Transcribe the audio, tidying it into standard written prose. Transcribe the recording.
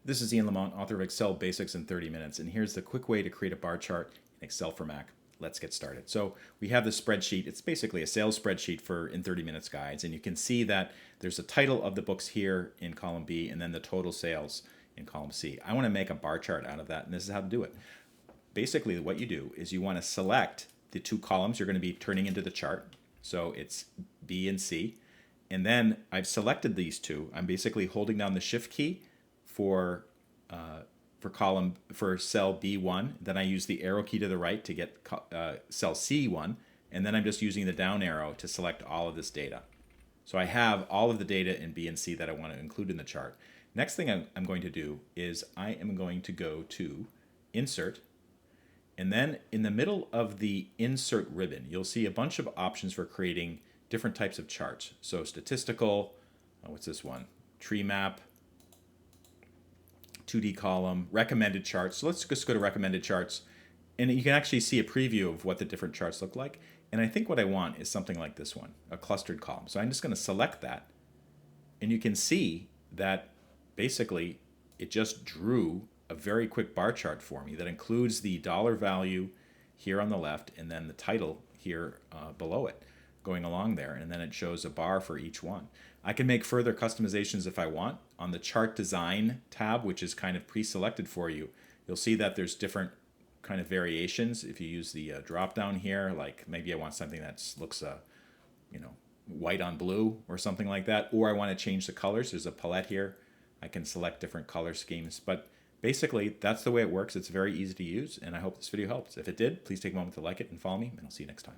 This is Ian Lamont, author of Excel Basics in 30 Minutes, and here's the quick way to create a bar chart in Excel for Mac. Let's get started. So we have this spreadsheet. It's basically a sales spreadsheet for in 30 minutes guides, and you can see that there's a title of the books here in column B and then the total sales in column C. I want to make a bar chart out of that, and this is how to do it. Basically, what you do is you want to select the two columns you're going to be turning into the chart. So it's B and C. And then I've selected these two. I'm basically holding down the Shift key for cell B1. Then I use the arrow key to the right to get cell C1, and then I'm just using the down arrow to select all of this data. So I have all of the data in B and C that I want to include in the chart. Next thing I'm going to do is I am going to go to Insert, and then in the middle of the Insert ribbon, you'll see a bunch of options for creating different types of charts. So statistical, what's this one? Tree map, 2D column, recommended charts. So let's just go to recommended charts, and you can actually see a preview of what the different charts look like. And I think what I want is something like this one, a clustered column. So I'm just going to select that, and you can see that basically it just drew a very quick bar chart for me that includes the dollar value here on the left and then the title here below it going along there, and then it shows a bar for each one. I can make further customizations if I want. On the chart design tab, which is kind of pre-selected for you, you'll see that there's different kind of variations. If you use the drop down here, like maybe I want something that looks white on blue or something like that, or I want to change the colors. There's a palette here. I can select different color schemes, but basically that's the way it works. It's very easy to use, and I hope this video helps. If it did, please take a moment to like it and follow me, and I'll see you next time.